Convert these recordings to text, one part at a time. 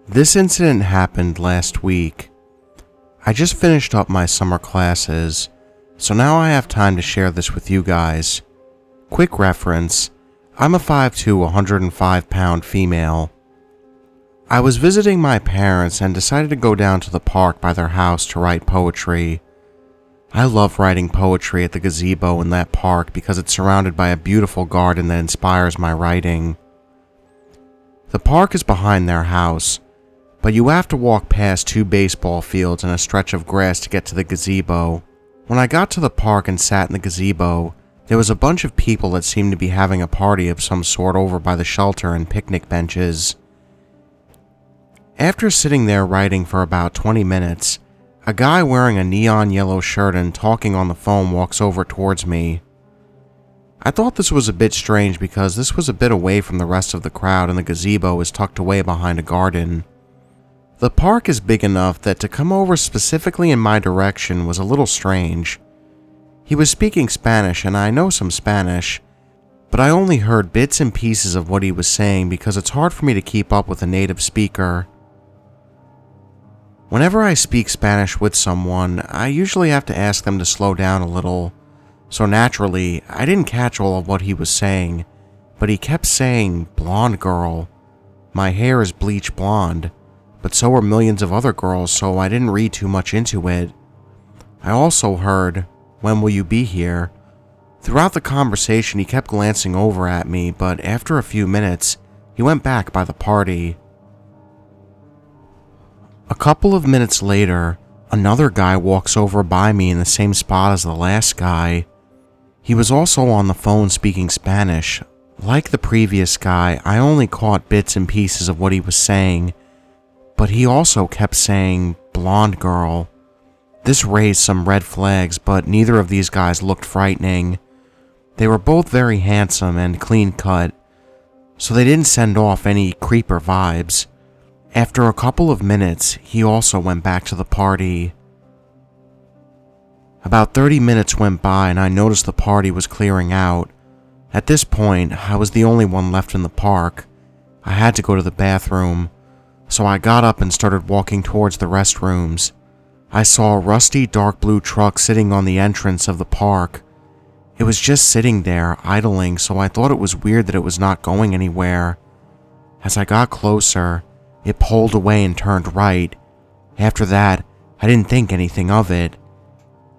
This incident happened last week. I just finished up my summer classes, so now I have time to share this with you guys. Quick reference, I'm a 5'2", 105-pound female. I was visiting my parents and decided to go down to the park by their house to write poetry. I love writing poetry at the gazebo in that park because it's surrounded by a beautiful garden that inspires my writing. The park is behind their house, but you have to walk past 2 baseball fields and a stretch of grass to get to the gazebo. When I got to the park and sat in the gazebo, there was a bunch of people that seemed to be having a party of some sort over by the shelter and picnic benches. After sitting there writing for about 20 minutes, a guy wearing a neon yellow shirt and talking on the phone walks over towards me. I thought this was a bit strange because this was a bit away from the rest of the crowd and the gazebo is tucked away behind a garden. The park is big enough that to come over specifically in my direction was a little strange. He was speaking Spanish and I know some Spanish, but I only heard bits and pieces of what he was saying because it's hard for me to keep up with a native speaker. Whenever I speak Spanish with someone, I usually have to ask them to slow down a little, so naturally, I didn't catch all of what he was saying, but he kept saying, "Blonde girl. My hair is bleach blonde, but so are millions of other girls, so I didn't read too much into it." I also heard, "When will you be here?" Throughout the conversation, he kept glancing over at me, but after a few minutes, he went back by the party. A couple of minutes later, another guy walks over by me in the same spot as the last guy. He was also on the phone speaking Spanish. Like the previous guy, I only caught bits and pieces of what he was saying, but he also kept saying, "Blonde girl." This raised some red flags, but neither of these guys looked frightening. They were both very handsome and clean cut, so they didn't send off any creeper vibes. After a couple of minutes, he also went back to the party. About 30 minutes went by and I noticed the party was clearing out. At this point, I was the only one left in the park. I had to go to the bathroom, so I got up and started walking towards the restrooms. I saw a rusty dark blue truck sitting on the entrance of the park. It was just sitting there, idling, so I thought it was weird that it was not going anywhere. As I got closer, it pulled away and turned right. After that, I didn't think anything of it.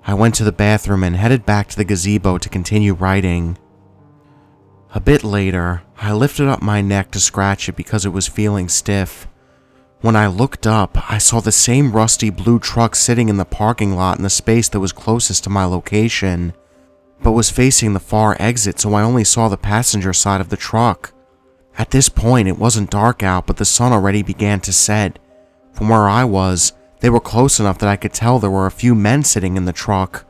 I went to the bathroom and headed back to the gazebo to continue writing. A bit later, I lifted up my neck to scratch it because it was feeling stiff. When I looked up, I saw the same rusty blue truck sitting in the parking lot in the space that was closest to my location, but was facing the far exit, so I only saw the passenger side of the truck. At this point, it wasn't dark out, but the sun already began to set. From where I was, they were close enough that I could tell there were a few men sitting in the truck.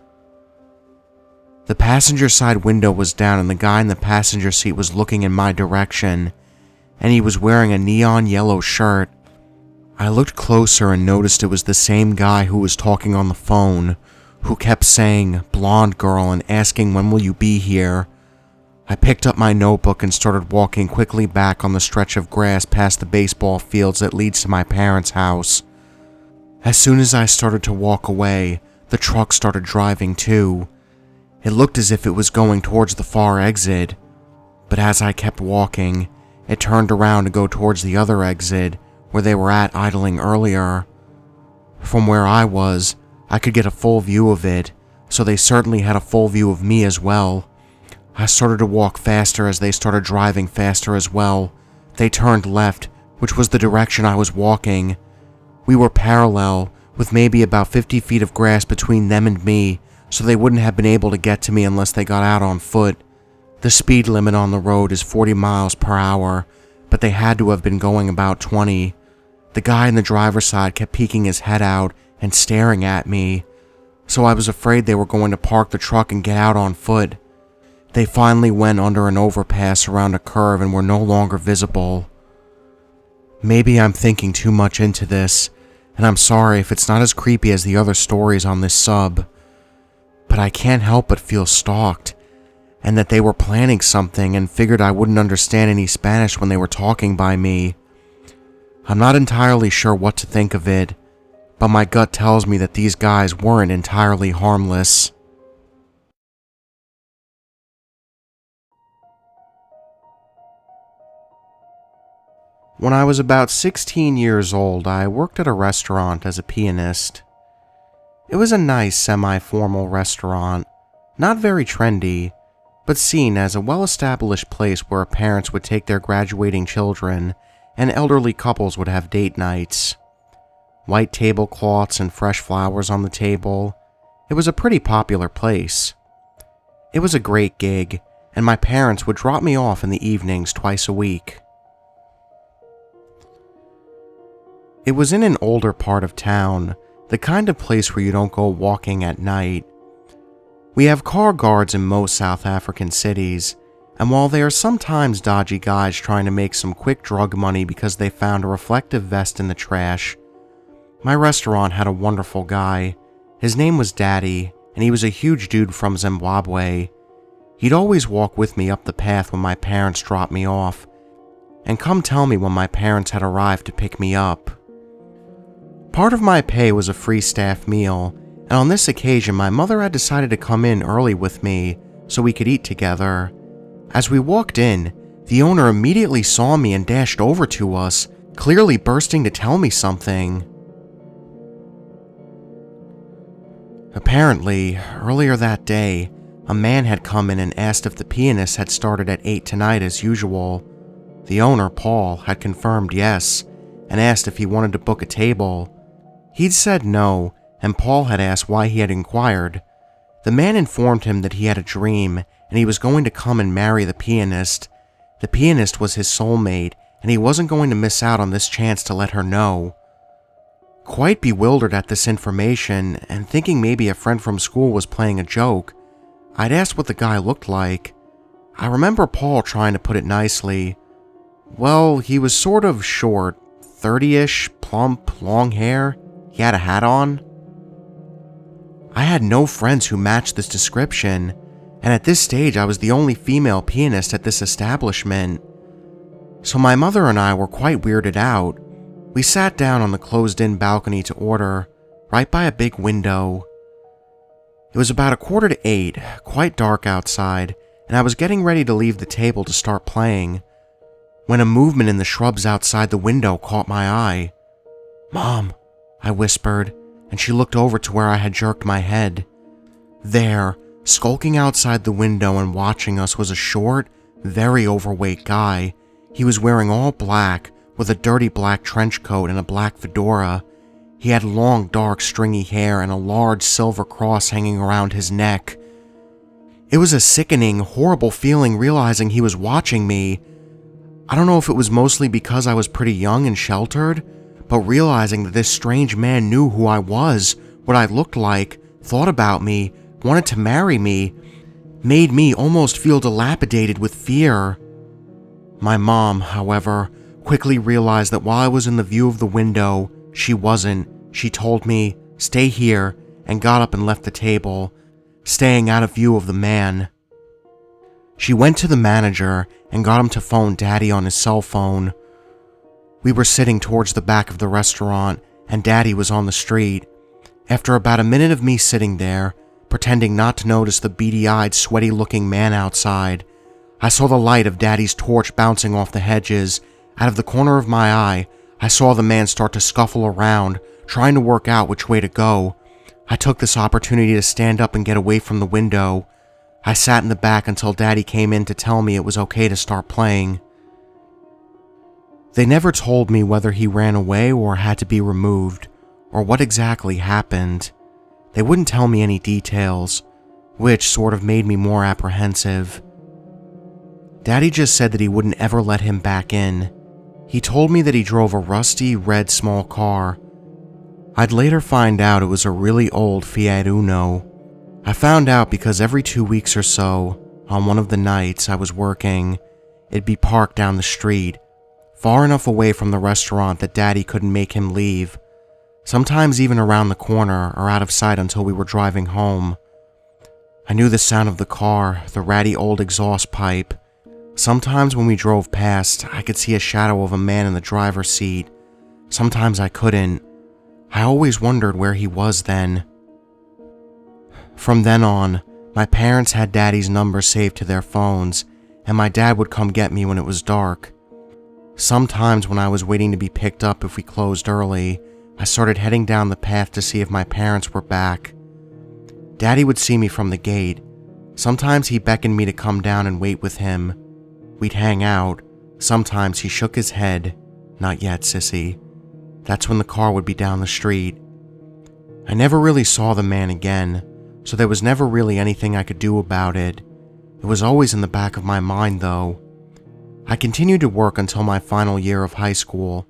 The passenger side window was down and the guy in the passenger seat was looking in my direction, and he was wearing a neon yellow shirt. I looked closer and noticed it was the same guy who was talking on the phone, who kept saying, "Blonde girl," and asking, "When will you be here?" I picked up my notebook and started walking quickly back on the stretch of grass past the baseball fields that leads to my parents' house. As soon as I started to walk away, the truck started driving too. It looked as if it was going towards the far exit, but as I kept walking, it turned around to go towards the other exit where they were at idling earlier. From where I was, I could get a full view of it, so they certainly had a full view of me as well. I started to walk faster as they started driving faster as well. They turned left, which was the direction I was walking. We were parallel, with maybe about 50 feet of grass between them and me, so they wouldn't have been able to get to me unless they got out on foot. The speed limit on the road is 40 miles per hour, but they had to have been going about 20. The guy in the driver's side kept peeking his head out and staring at me, so I was afraid they were going to park the truck and get out on foot. They finally went under an overpass around a curve and were no longer visible. Maybe I'm thinking too much into this, and I'm sorry if it's not as creepy as the other stories on this sub, but I can't help but feel stalked, and that they were planning something and figured I wouldn't understand any Spanish when they were talking by me. I'm not entirely sure what to think of it, but my gut tells me that these guys weren't entirely harmless. When I was about 16 years old, I worked at a restaurant as a pianist. It was a nice semi-formal restaurant, not very trendy, but seen as a well-established place where parents would take their graduating children and elderly couples would have date nights. White tablecloths and fresh flowers on the table. It was a pretty popular place. It was a great gig, and my parents would drop me off in the evenings twice a week. It was in an older part of town, the kind of place where you don't go walking at night. We have car guards in most South African cities, and while there are sometimes dodgy guys trying to make some quick drug money because they found a reflective vest in the trash, my restaurant had a wonderful guy. His name was Daddy, and he was a huge dude from Zimbabwe. He'd always walk with me up the path when my parents dropped me off, and come tell me when my parents had arrived to pick me up. Part of my pay was a free staff meal, and on this occasion my mother had decided to come in early with me so we could eat together. As we walked in, the owner immediately saw me and dashed over to us, clearly bursting to tell me something. Apparently, earlier that day, a man had come in and asked if the pianist had started at 8 tonight as usual. The owner, Paul, had confirmed yes, and asked if he wanted to book a table. He'd said no, and Paul had asked why he had inquired. The man informed him that he had a dream, and he was going to come and marry the pianist. The pianist was his soulmate, and he wasn't going to miss out on this chance to let her know. Quite bewildered at this information, and thinking maybe a friend from school was playing a joke, I'd asked what the guy looked like. I remember Paul trying to put it nicely. Well, he was sort of short, 30-ish, plump, long hair. He had a hat on. I had no friends who matched this description, and at this stage I was the only female pianist at this establishment. So my mother and I were quite weirded out. We sat down on the closed-in balcony to order, right by a big window. It was about 7:45, quite dark outside, and I was getting ready to leave the table to start playing, when a movement in the shrubs outside the window caught my eye. "Mom," I whispered, and she looked over to where I had jerked my head. There, skulking outside the window and watching us, was a short, very overweight guy. He was wearing all black, with a dirty black trench coat and a black fedora. He had long, dark, stringy hair and a large silver cross hanging around his neck. It was a sickening, horrible feeling realizing he was watching me. I don't know if it was mostly because I was pretty young and sheltered, but realizing that this strange man knew who I was, what I looked like, thought about me, wanted to marry me, made me almost feel dilapidated with fear. My mom, however, quickly realized that while I was in the view of the window, she wasn't. She told me, "Stay here," and got up and left the table, staying out of view of the man. She went to the manager and got him to phone Daddy on his cell phone. We were sitting towards the back of the restaurant, and Daddy was on the street. After about a minute of me sitting there, pretending not to notice the beady-eyed, sweaty-looking man outside, I saw the light of Daddy's torch bouncing off the hedges. Out of the corner of my eye, I saw the man start to scuffle around, trying to work out which way to go. I took this opportunity to stand up and get away from the window. I sat in the back until Daddy came in to tell me it was okay to start playing. They never told me whether he ran away or had to be removed, or what exactly happened. They wouldn't tell me any details, which sort of made me more apprehensive. Daddy just said that he wouldn't ever let him back in. He told me that he drove a rusty, red small car. I'd later find out it was a really old Fiat Uno. I found out because every 2 weeks or so, on one of the nights I was working, it'd be parked down the street, far enough away from the restaurant that Daddy couldn't make him leave, sometimes even around the corner or out of sight until we were driving home. I knew the sound of the car, the ratty old exhaust pipe. Sometimes when we drove past, I could see a shadow of a man in the driver's seat, Sometimes I couldn't. I always wondered where he was then. From then on, my parents had Daddy's number saved to their phones, and my dad would come get me when it was dark. Sometimes when I was waiting to be picked up if we closed early, I started heading down the path to see if my parents were back. Daddy would see me from the gate. Sometimes he beckoned me to come down and wait with him. We'd hang out. Sometimes he shook his head. Not yet, sissy. That's when the car would be down the street. I never really saw the man again, so there was never really anything I could do about it. It was always in the back of my mind, though. I continued to work until my final year of high school,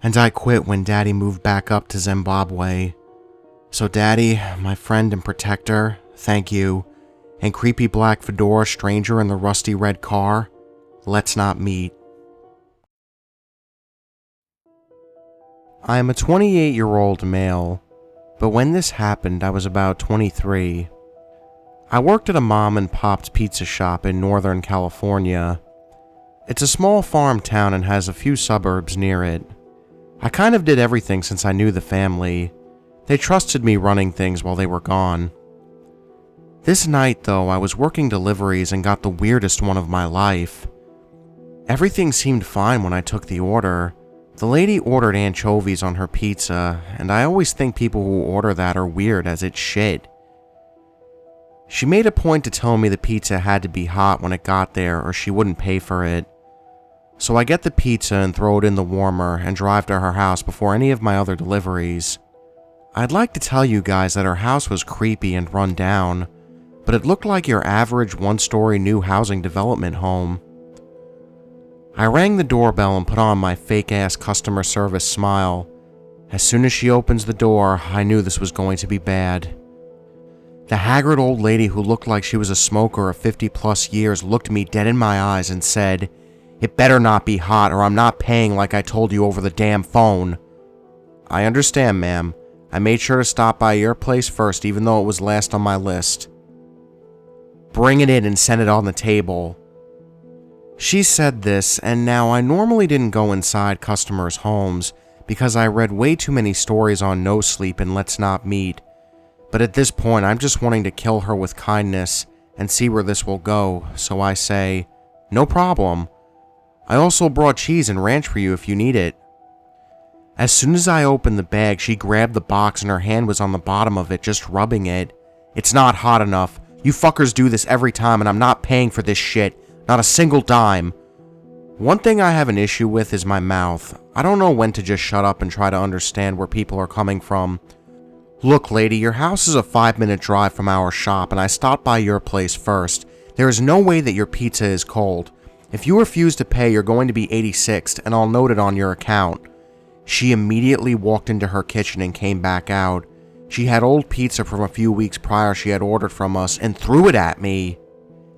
and I quit when Daddy moved back up to Zimbabwe. So Daddy, my friend and protector, thank you, and creepy black fedora stranger in the rusty red car, let's not meet. I am a 28-year-old male, but when this happened I was about 23. I worked at a mom-and-pop's pizza shop in Northern California. It's a small farm town and has a few suburbs near it. I kind of did everything since I knew the family. They trusted me running things while they were gone. This night, though, I was working deliveries and got the weirdest one of my life. Everything seemed fine when I took the order. The lady ordered anchovies on her pizza, and I always think people who order that are weird as it's shit. She made a point to tell me the pizza had to be hot when it got there or she wouldn't pay for it. So I get the pizza and throw it in the warmer and drive to her house before any of my other deliveries. I'd like to tell you guys that her house was creepy and run down, but it looked like your average one-story new housing development home. I rang the doorbell and put on my fake-ass customer service smile. As soon as she opens the door, I knew this was going to be bad. The haggard old lady who looked like she was a smoker of 50-plus years looked me dead in my eyes and said, "It better not be hot or I'm not paying like I told you over the damn phone." "I understand, ma'am. I made sure to stop by your place first even though it was last on my list." "Bring it in and set it on the table." She said this, and now I normally didn't go inside customers' homes because I read way too many stories on No Sleep and Let's Not Meet. But at this point, I'm just wanting to kill her with kindness and see where this will go, so I say, "No problem. I also brought cheese and ranch for you if you need it." As soon as I opened the bag, she grabbed the box and her hand was on the bottom of it, just rubbing it. "It's not hot enough. You fuckers do this every time and I'm not paying for this shit. Not a single dime." One thing I have an issue with is my mouth. I don't know when to just shut up and try to understand where people are coming from. "Look, lady, your house is a 5-minute drive from our shop and I stopped by your place first. There is no way that your pizza is cold. If you refuse to pay, you're going to be 86th and I'll note it on your account." She immediately walked into her kitchen and came back out. She had old pizza from a few weeks prior she had ordered from us and threw it at me.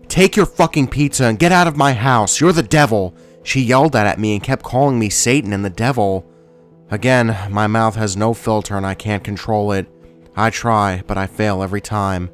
"Take your fucking pizza and get out of my house. You're the devil." She yelled that at me and kept calling me Satan and the devil. Again, my mouth has no filter and I can't control it. I try, but I fail every time.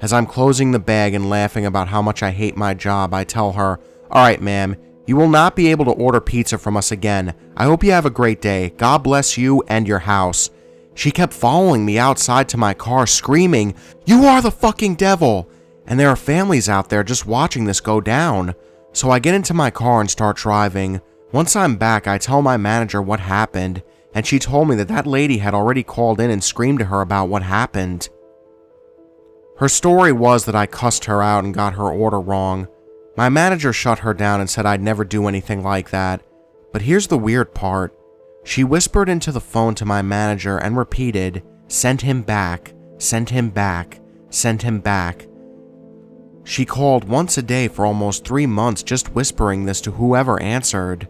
As I'm closing the bag and laughing about how much I hate my job, I tell her, "Alright, ma'am, you will not be able to order pizza from us again. I hope you have a great day. God bless you and your house." She kept following me outside to my car, screaming, "You are the fucking devil!" And there are families out there just watching this go down. So I get into my car and start driving. Once I'm back, I tell my manager what happened, and she told me that that lady had already called in and screamed to her about what happened. Her story was that I cussed her out and got her order wrong. My manager shut her down and said I'd never do anything like that. But here's the weird part. She whispered into the phone to my manager and repeated, "Send him back, send him back, send him back." She called once a day for almost 3 months just whispering this to whoever answered.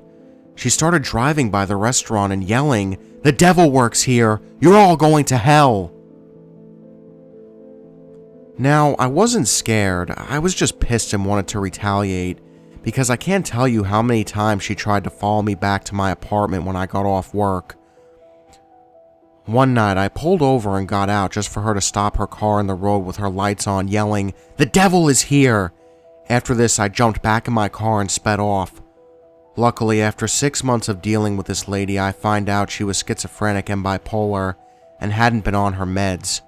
She started driving by the restaurant and yelling, "The devil works here! You're all going to hell!" Now, I wasn't scared, I was just pissed and wanted to retaliate, because I can't tell you how many times she tried to follow me back to my apartment when I got off work. One night, I pulled over and got out just for her to stop her car in the road with her lights on, yelling, "The devil is here!" After this, I jumped back in my car and sped off. Luckily, after 6 months of dealing with this lady, I find out she was schizophrenic and bipolar and hadn't been on her meds.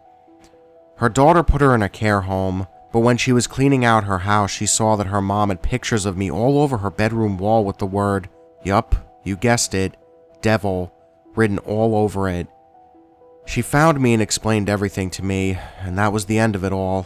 Her daughter put her in a care home, but when she was cleaning out her house, she saw that her mom had pictures of me all over her bedroom wall with the word, yup, you guessed it, devil, written all over it. She found me and explained everything to me, and that was the end of it all.